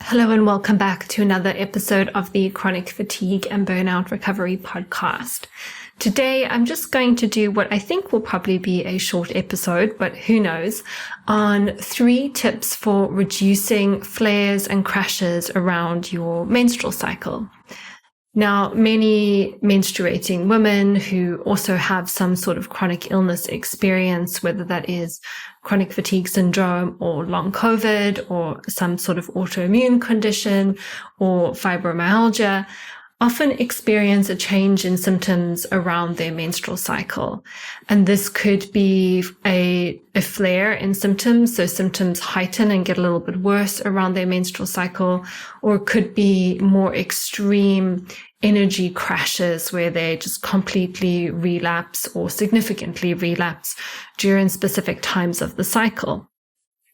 Hello and welcome back to another episode of the Chronic Fatigue and Burnout Recovery podcast. Today, I'm just going to do what I think will probably be a short episode, but who knows, on 3 tips for reducing flares and crashes around your menstrual cycle. Now, many menstruating women who also have some sort of chronic illness experience, whether that is chronic fatigue syndrome or long COVID or some sort of autoimmune condition or fibromyalgia, often experience a change in symptoms around their menstrual cycle. And this could be a flare in symptoms, so symptoms heighten and get a little bit worse around their menstrual cycle, or it could be more extreme energy crashes where they just completely relapse or significantly relapse during specific times of the cycle.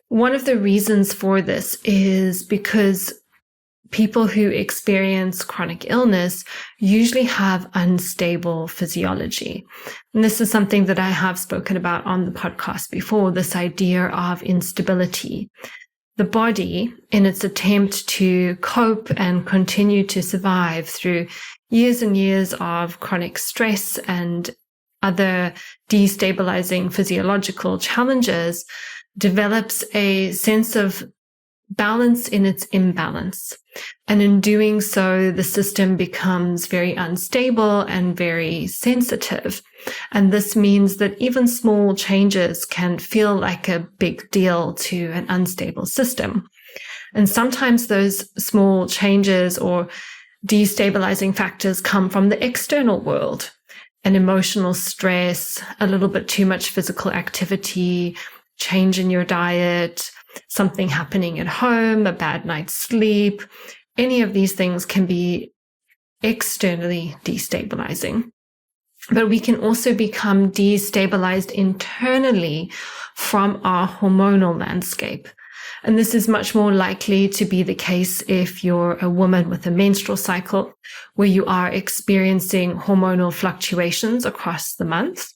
One of the reasons for this is because people who experience chronic illness usually have unstable physiology. And this is something that I have spoken about on the podcast before, this idea of instability. The body, in its attempt to cope and continue to survive through years and years of chronic stress and other destabilizing physiological challenges, develops a sense of balance in its imbalance. And in doing so, the system becomes very unstable and very sensitive. And this means that even small changes can feel like a big deal to an unstable system. And sometimes those small changes or destabilizing factors come from the external world, an emotional stress, a little bit too much physical activity, change in your diet, something happening at home, a bad night's sleep. Any of these things can be externally destabilizing. But we can also become destabilized internally from our hormonal landscape. And this is much more likely to be the case if you're a woman with a menstrual cycle, where you are experiencing hormonal fluctuations across the month.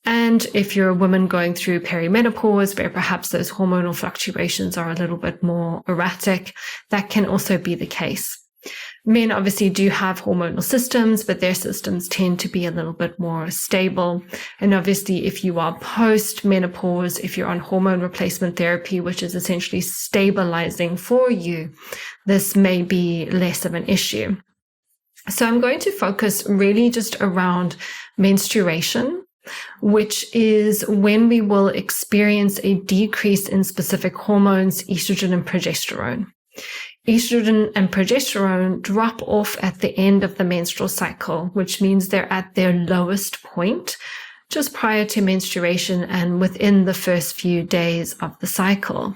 And if you're a woman going through perimenopause, where perhaps those hormonal fluctuations are a little bit more erratic, that can also be the case. Men obviously do have hormonal systems, but their systems tend to be a little bit more stable. And obviously, if you are post-menopause, if you're on hormone replacement therapy, which is essentially stabilizing for you, this may be less of an issue. So I'm going to focus really just around menstruation, which is when we will experience a decrease in specific hormones, estrogen and progesterone. Estrogen and progesterone drop off at the end of the menstrual cycle, which means they're at their lowest point just prior to menstruation and within the first few days of the cycle.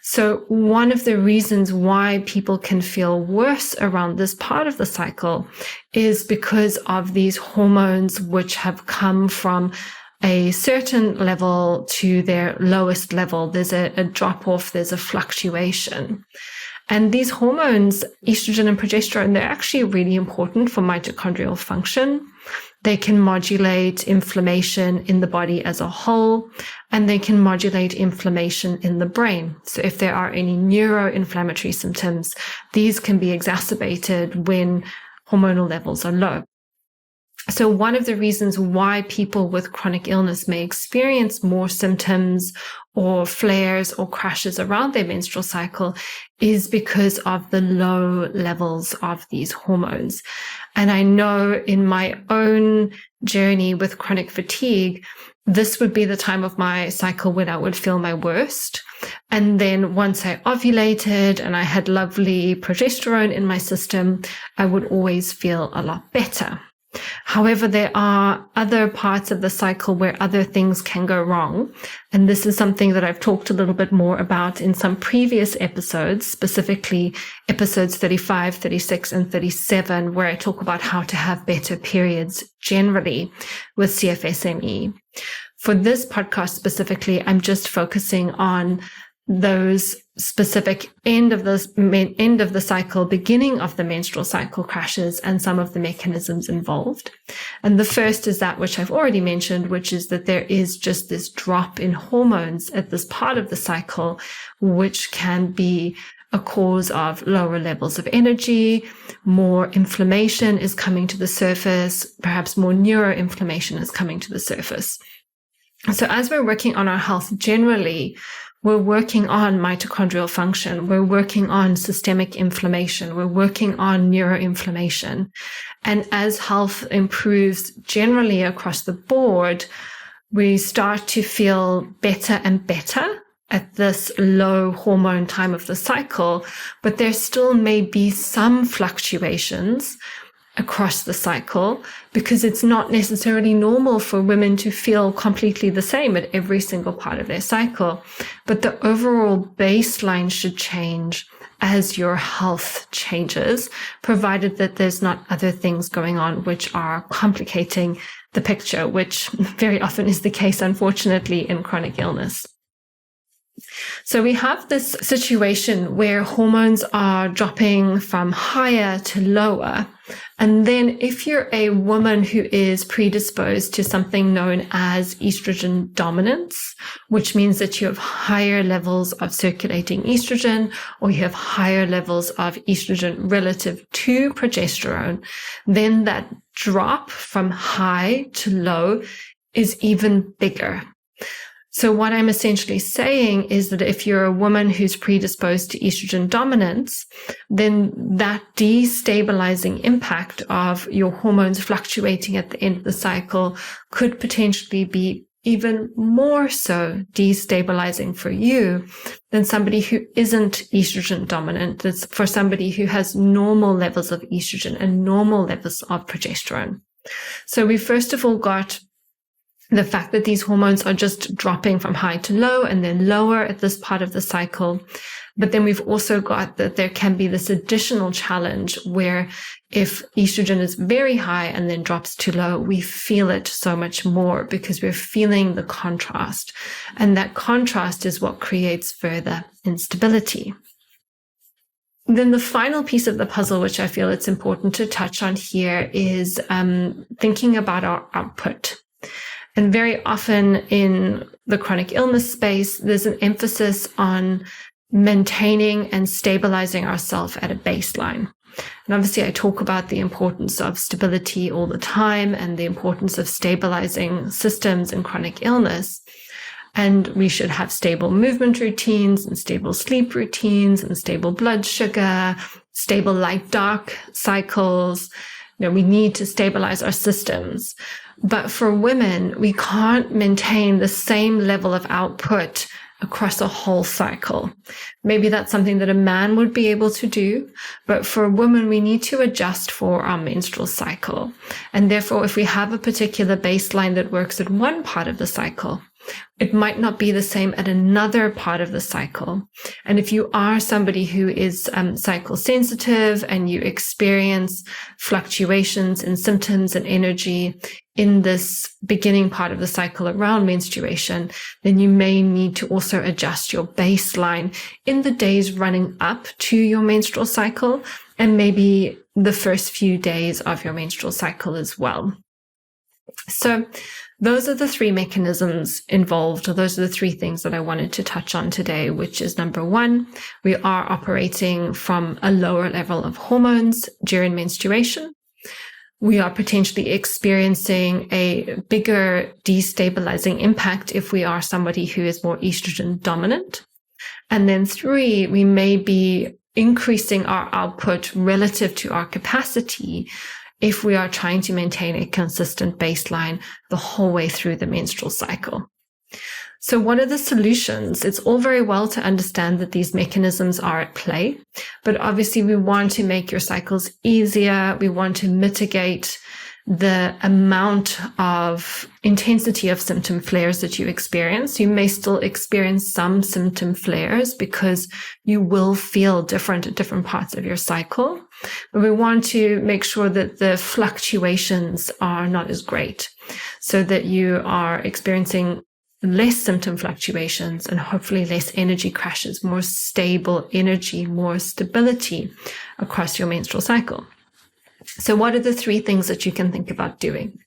So one of the reasons why people can feel worse around this part of the cycle is because of these hormones which have come from a certain level to their lowest level. There's a drop off, there's a fluctuation. And these hormones, estrogen and progesterone, they're actually really important for mitochondrial function. They can modulate inflammation in the body as a whole, and they can modulate inflammation in the brain. So if there are any neuroinflammatory symptoms, these can be exacerbated when hormonal levels are low. So one of the reasons why people with chronic illness may experience more symptoms or flares or crashes around their menstrual cycle is because of the low levels of these hormones. And I know in my own journey with chronic fatigue, this would be the time of my cycle when I would feel my worst. And then once I ovulated and I had lovely progesterone in my system, I would always feel a lot better. However, there are other parts of the cycle where other things can go wrong. And this is something that I've talked a little bit more about in some previous episodes, specifically episodes 35, 36, and 37, where I talk about how to have better periods generally with CFSME. For this podcast specifically, I'm just focusing on those specific end of the cycle, beginning of the menstrual cycle crashes and some of the mechanisms involved. And the first is that which I've already mentioned, which is that there is just this drop in hormones at this part of the cycle, which can be a cause of lower levels of energy, more inflammation is coming to the surface, perhaps more neuroinflammation is coming to the surface. So as we're working on our health generally, we're working on mitochondrial function, we're working on systemic inflammation, we're working on neuroinflammation. And as health improves generally across the board, we start to feel better and better at this low hormone time of the cycle, but there still may be some fluctuations across the cycle because it's not necessarily normal for women to feel completely the same at every single part of their cycle. But the overall baseline should change as your health changes, provided that there's not other things going on which are complicating the picture, which very often is the case, unfortunately, in chronic illness. So we have this situation where hormones are dropping from higher to lower. And then if you're a woman who is predisposed to something known as estrogen dominance, which means that you have higher levels of circulating estrogen, or you have higher levels of estrogen relative to progesterone, then that drop from high to low is even bigger. So what I'm essentially saying is that if you're a woman who's predisposed to estrogen dominance, then that destabilizing impact of your hormones fluctuating at the end of the cycle could potentially be even more so destabilizing for you than somebody who isn't estrogen dominant. It's for somebody who has normal levels of estrogen and normal levels of progesterone. So we first of all got the fact that these hormones are just dropping from high to low and then lower at this part of the cycle. But then we've also got that there can be this additional challenge where if estrogen is very high and then drops too low, we feel it so much more because we're feeling the contrast. And that contrast is what creates further instability. Then the final piece of the puzzle, which I feel it's important to touch on here, is thinking about our output. And very often in the chronic illness space, there's an emphasis on maintaining and stabilizing ourselves at a baseline. And obviously I talk about the importance of stability all the time and the importance of stabilizing systems in chronic illness. And we should have stable movement routines and stable sleep routines and stable blood sugar, stable light-dark cycles. We need to stabilize our systems. But for women, we can't maintain the same level of output across a whole cycle. Maybe that's something that a man would be able to do, but for a woman, we need to adjust for our menstrual cycle. And therefore, if we have a particular baseline that works at one part of the cycle, it might not be the same at another part of the cycle. And if you are somebody who is cycle sensitive and you experience fluctuations in symptoms and energy in this beginning part of the cycle around menstruation, then you may need to also adjust your baseline in the days running up to your menstrual cycle and maybe the first few days of your menstrual cycle as well. So those are the three mechanisms involved, or those are the three things that I wanted to touch on today, which is number one, we are operating from a lower level of hormones during menstruation. We are potentially experiencing a bigger destabilizing impact if we are somebody who is more estrogen dominant. And then three, we may be increasing our output relative to our capacity if we are trying to maintain a consistent baseline the whole way through the menstrual cycle. So what are the solutions? It's all very well to understand that these mechanisms are at play, but obviously we want to make your cycles easier. We want to mitigate the amount of intensity of symptom flares that you experience. You may still experience some symptom flares because you will feel different at different parts of your cycle. But we want to make sure that the fluctuations are not as great so that you are experiencing less symptom fluctuations and hopefully less energy crashes, more stable energy, more stability across your menstrual cycle. So what are the three things that you can think about doing?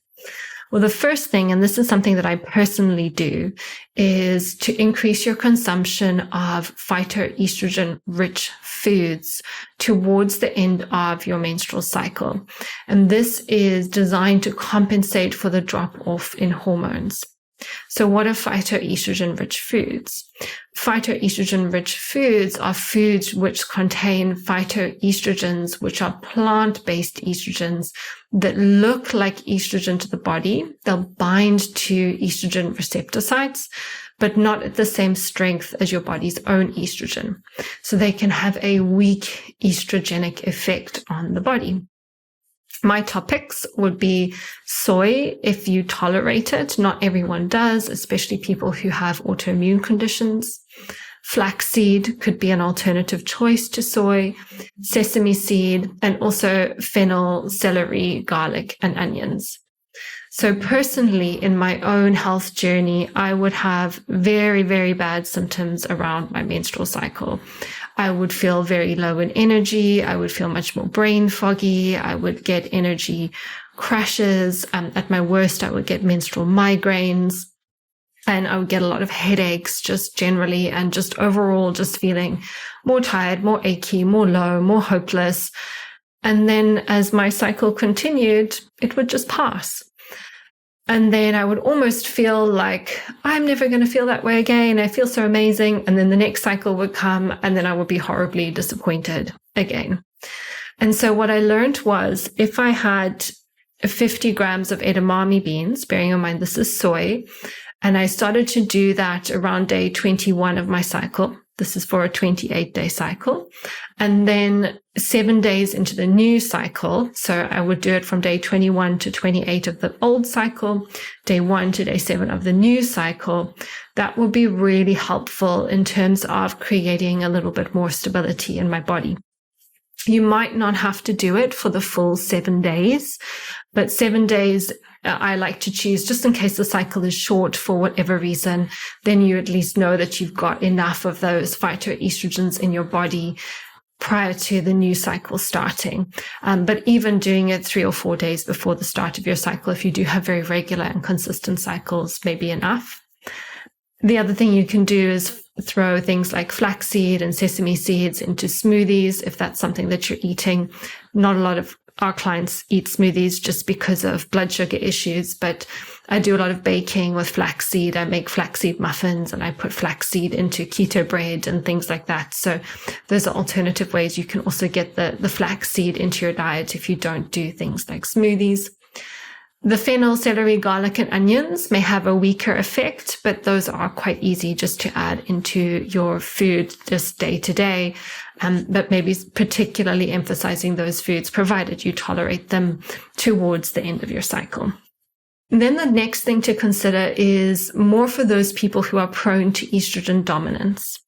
Well, the first thing, and this is something that I personally do, is to increase your consumption of phytoestrogen-rich foods towards the end of your menstrual cycle. And this is designed to compensate for the drop-off in hormones. So what are phytoestrogen-rich foods? Phytoestrogen-rich foods are foods which contain phytoestrogens, which are plant-based estrogens that look like estrogen to the body. They'll bind to estrogen receptor sites, but not at the same strength as your body's own estrogen. So they can have a weak estrogenic effect on the body. My top picks would be soy if you tolerate it. Not everyone does, especially people who have autoimmune conditions. Flaxseed could be an alternative choice to soy, sesame seed, and also fennel, celery, garlic, and onions. So personally, in my own health journey, I would have very, very bad symptoms around my menstrual cycle. I would feel very low in energy. I would feel much more brain foggy. I would get energy crashes. At my worst, I would get menstrual migraines, and I would get a lot of headaches just generally, and just overall just feeling more tired, more achy, more low, more hopeless. And then as my cycle continued, it would just pass. And then I would almost feel like I'm never going to feel that way again. I feel so amazing. And then the next cycle would come, and then I would be horribly disappointed again. And so what I learned was if I had 50 grams of edamame beans, bearing in mind this is soy, and I started to do that around day 21 of my cycle. This is for a 28-day cycle. And then 7 days into the new cycle, so I would do it from day 21 to 28 of the old cycle, day 1 to day 7 of the new cycle. That would be really helpful in terms of creating a little bit more stability in my body. You might not have to do it for the full 7 days, but 7 days I like to choose just in case the cycle is short for whatever reason. Then you at least know that you've got enough of those phytoestrogens in your body prior to the new cycle starting. But even doing it 3 or 4 days before the start of your cycle, if you do have very regular and consistent cycles, may be enough. The other thing you can do is throw things like flaxseed and sesame seeds into smoothies if that's something that you're eating. Not a lot of our clients eat smoothies just because of blood sugar issues, but I do a lot of baking with flaxseed. I make flaxseed muffins and I put flaxseed into keto bread and things like that. So those are alternative ways you can also get the flaxseed into your diet if you don't do things like smoothies. The fennel, celery, garlic, and onions may have a weaker effect, but those are quite easy just to add into your food just day to day. But maybe particularly emphasizing those foods, provided you tolerate them towards the end of your cycle. Then the next thing to consider is more for those people who are prone to estrogen dominance.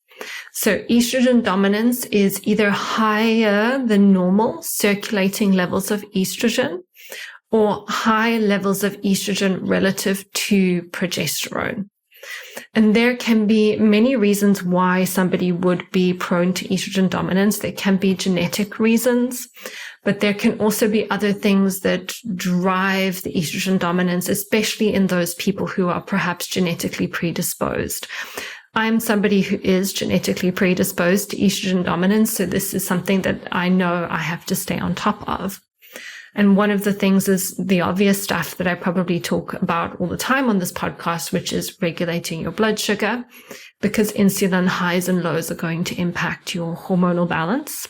So estrogen dominance is either higher than normal circulating levels of estrogen, or high levels of estrogen relative to progesterone. And there can be many reasons why somebody would be prone to estrogen dominance. There can be genetic reasons, but there can also be other things that drive the estrogen dominance, especially in those people who are perhaps genetically predisposed. I'm somebody who is genetically predisposed to estrogen dominance, so this is something that I know I have to stay on top of. And one of the things is the obvious stuff that I probably talk about all the time on this podcast, which is regulating your blood sugar, because insulin highs and lows are going to impact your hormonal balance.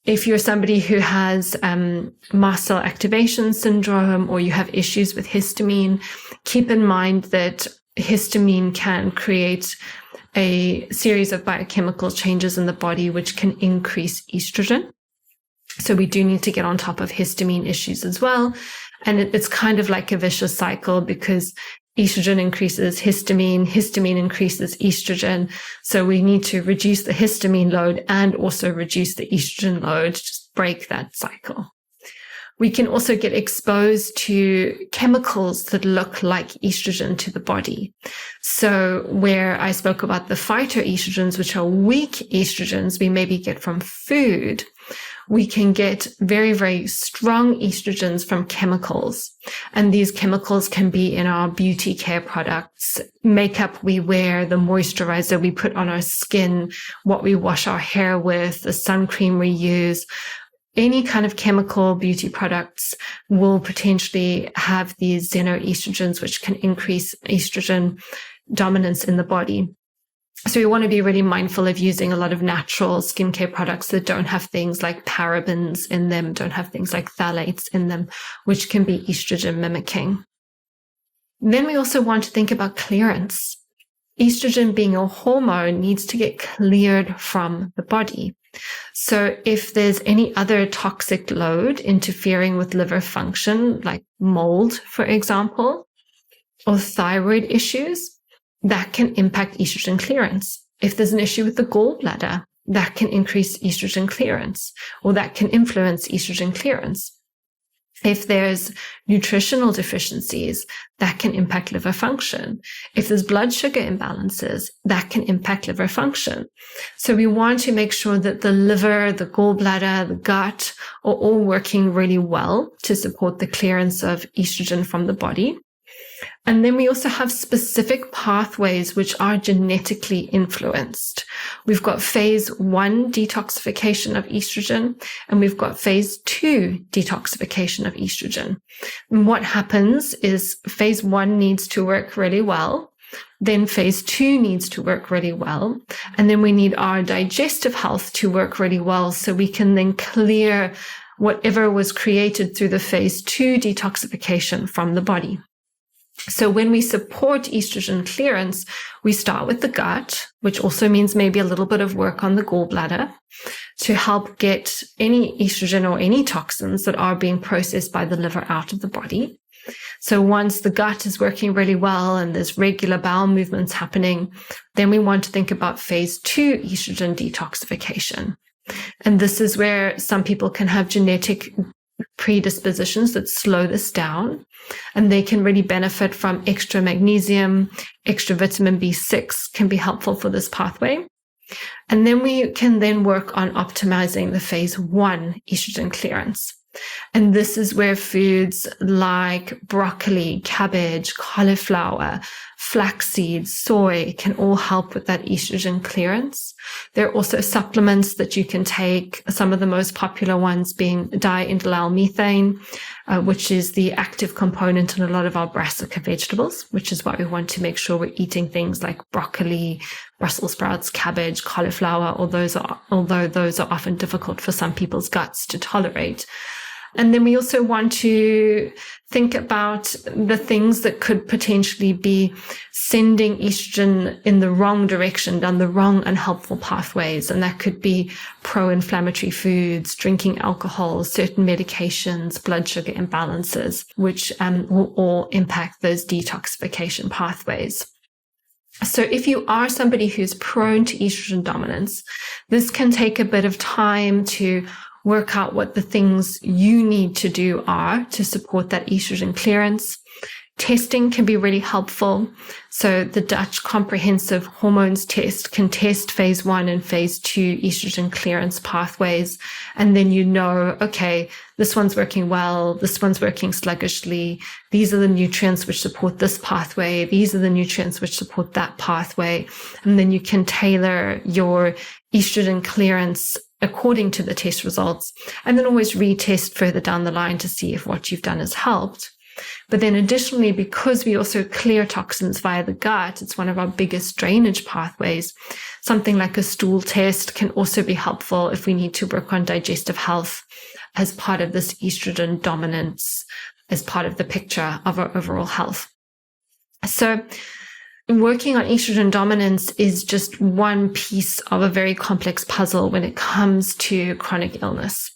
If you're somebody who has mast cell activation syndrome, or you have issues with histamine, keep in mind that histamine can create a series of biochemical changes in the body which can increase estrogen. So we do need to get on top of histamine issues as well. And it's kind of like a vicious cycle, because estrogen increases histamine, histamine increases estrogen. So we need to reduce the histamine load and also reduce the estrogen load to just break that cycle. We can also get exposed to chemicals that look like estrogen to the body. So where I spoke about the phytoestrogens, which are weak estrogens we maybe get from food, we can get very, very strong estrogens from chemicals. And these chemicals can be in our beauty care products, makeup we wear, the moisturizer we put on our skin, what we wash our hair with, the sun cream we use. Any kind of chemical beauty products will potentially have these xenoestrogens, which can increase estrogen dominance in the body. So we want to be really mindful of using a lot of natural skincare products that don't have things like parabens in them, don't have things like phthalates in them, which can be estrogen mimicking. Then we also want to think about clearance. Estrogen, being a hormone, needs to get cleared from the body. So if there's any other toxic load interfering with liver function, like mold, for example, or thyroid issues, that can impact estrogen clearance. If there's an issue with the gallbladder, that can increase estrogen clearance, or that can influence estrogen clearance. If there's nutritional deficiencies, that can impact liver function. If there's blood sugar imbalances, that can impact liver function. So we want to make sure that the liver, the gallbladder, the gut are all working really well to support the clearance of estrogen from the body. And then we also have specific pathways which are genetically influenced. We've got phase 1 detoxification of estrogen, and we've got phase 2 detoxification of estrogen. And what happens is phase 1 needs to work really well. Then phase 2 needs to work really well. And then we need our digestive health to work really well so we can then clear whatever was created through the phase 2 detoxification from the body. So when we support estrogen clearance, we start with the gut, which also means maybe a little bit of work on the gallbladder to help get any estrogen or any toxins that are being processed by the liver out of the body. So once the gut is working really well and there's regular bowel movements happening, then we want to think about phase 2 estrogen detoxification. And this is where some people can have genetic predispositions that slow this down, and they can really benefit from extra magnesium, extra vitamin B6 can be helpful for this pathway. And then we can then work on optimizing the phase 1 estrogen clearance. And this is where foods like broccoli, cabbage, cauliflower, flax seeds, soy can all help with that estrogen clearance. There are also supplements that you can take, some of the most popular ones being diindolylmethane, which is the active component in a lot of our brassica vegetables, which is why we want to make sure we're eating things like broccoli, Brussels sprouts, cabbage, cauliflower, although those are often difficult for some people's guts to tolerate. And then we also want to think about the things that could potentially be sending estrogen in the wrong direction, down the wrong unhelpful pathways. And that could be pro-inflammatory foods, drinking alcohol, certain medications, blood sugar imbalances, which will all impact those detoxification pathways. So if you are somebody who's prone to estrogen dominance, this can take a bit of time to work out what the things you need to do are to support that estrogen clearance. Testing can be really helpful. So the Dutch Comprehensive Hormones Test can test phase 1 and phase 2 estrogen clearance pathways. And then you know, okay, this one's working well, this one's working sluggishly. These are the nutrients which support this pathway. These are the nutrients which support that pathway. And then you can tailor your estrogen clearance according to the test results, and then always retest further down the line to see if what you've done has helped. But then additionally, because we also clear toxins via the gut, it's one of our biggest drainage pathways. Something like a stool test can also be helpful if we need to work on digestive health as part of this estrogen dominance, as part of the picture of our overall health. So working on estrogen dominance is just one piece of a very complex puzzle when it comes to chronic illness.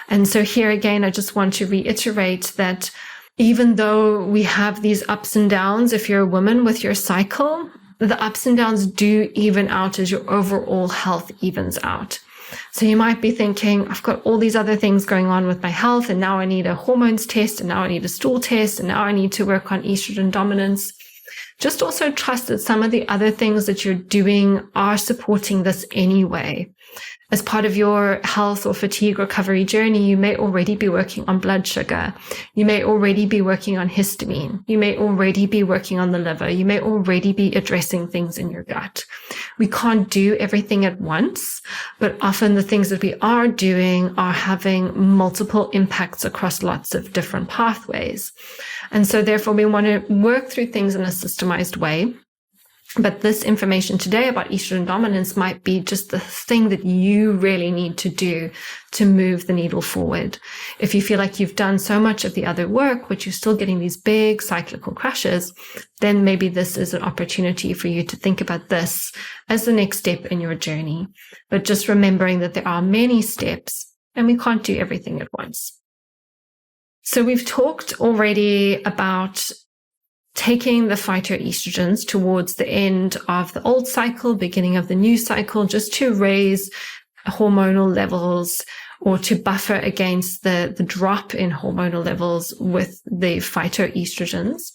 And so here again, I just want to reiterate that even though we have these ups and downs, if you're a woman with your cycle, the ups and downs do even out as your overall health evens out. So you might be thinking, I've got all these other things going on with my health, and now I need a hormones test, and now I need a stool test, and now I need to work on estrogen dominance. Just also trust that some of the other things that you're doing are supporting this anyway. As part of your health or fatigue recovery journey, you may already be working on blood sugar. You may already be working on histamine. You may already be working on the liver. You may already be addressing things in your gut. We can't do everything at once, but often the things that we are doing are having multiple impacts across lots of different pathways. And so therefore we want to work through things in a systemized way. But this information today about estrogen dominance might be just the thing that you really need to do to move the needle forward. If you feel like you've done so much of the other work, but you're still getting these big cyclical crashes, then maybe this is an opportunity for you to think about this as the next step in your journey. But just remembering that there are many steps and we can't do everything at once. So we've talked already about taking the phytoestrogens towards the end of the old cycle, beginning of the new cycle, just to raise hormonal levels or to buffer against the drop in hormonal levels with the phytoestrogens.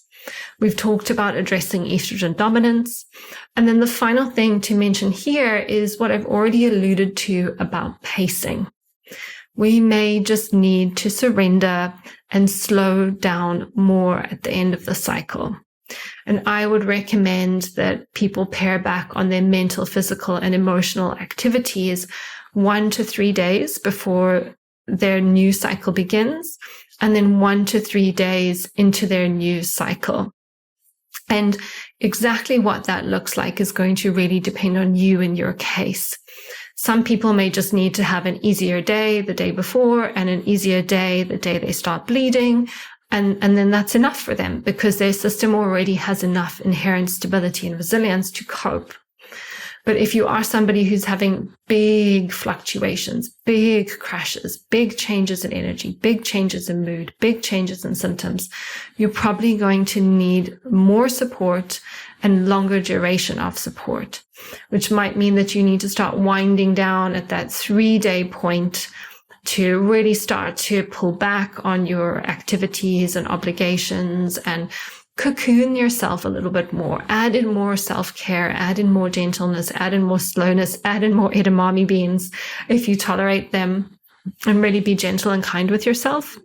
We've talked about addressing estrogen dominance. And then the final thing to mention here is what I've already alluded to about pacing. We may just need to surrender and slow down more at the end of the cycle. And I would recommend that people pare back on their mental, physical, and emotional activities 1 to 3 days before their new cycle begins, and then 1 to 3 days into their new cycle. And exactly what that looks like is going to really depend on you and your case. Some people may just need to have an easier day the day before and an easier day the day they start bleeding. And then that's enough for them because their system already has enough inherent stability and resilience to cope. But if you are somebody who's having big fluctuations, big crashes, big changes in energy, big changes in mood, big changes in symptoms, you're probably going to need more support and longer duration of support, which might mean that you need to start winding down at that 3-day point to really start to pull back on your activities and obligations and cocoon yourself a little bit more, add in more self-care, add in more gentleness, add in more slowness, add in more edamame beans if you tolerate them, and really be gentle and kind with yourself.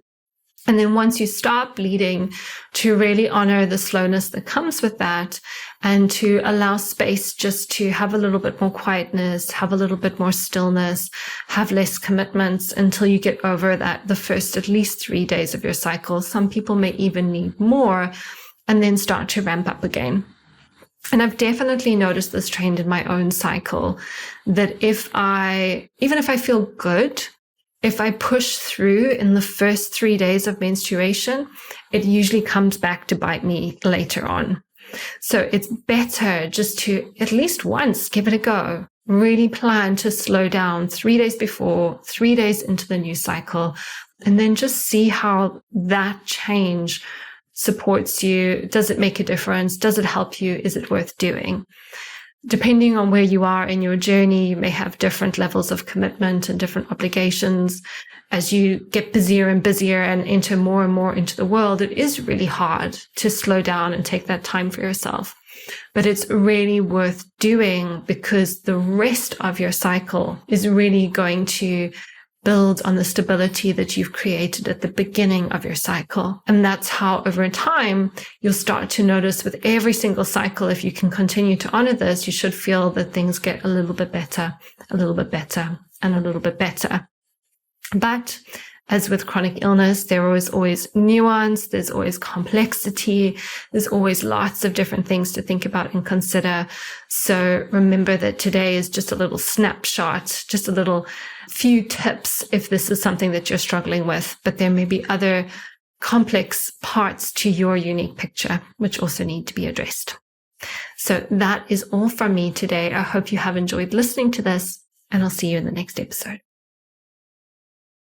And then once you start bleeding, to really honor the slowness that comes with that and to allow space just to have a little bit more quietness, have a little bit more stillness, have less commitments until you get over that, the first at least 3 days of your cycle. Some people may even need more, and then start to ramp up again. And I've definitely noticed this trend in my own cycle, that even if I feel good, if I push through in the first 3 days of menstruation, it usually comes back to bite me later on. So it's better just to at least once give it a go. Really plan to slow down 3 days before, 3 days into the new cycle, and then just see how that change supports you. Does it make a difference? Does it help you? Is it worth doing? Depending on where you are in your journey, you may have different levels of commitment and different obligations. As you get busier and busier and enter more and more into the world, it is really hard to slow down and take that time for yourself. But it's really worth doing because the rest of your cycle is really going to build on the stability that you've created at the beginning of your cycle. And that's how over time, you'll start to notice with every single cycle, if you can continue to honor this, you should feel that things get a little bit better, a little bit better, and a little bit better. But as with chronic illness, there is always nuance, there's always complexity, there's always lots of different things to think about and consider. So remember that today is just a little snapshot, just a little few tips if this is something that you're struggling with, but there may be other complex parts to your unique picture, which also need to be addressed. So that is all from me today. I hope you have enjoyed listening to this, and I'll see you in the next episode.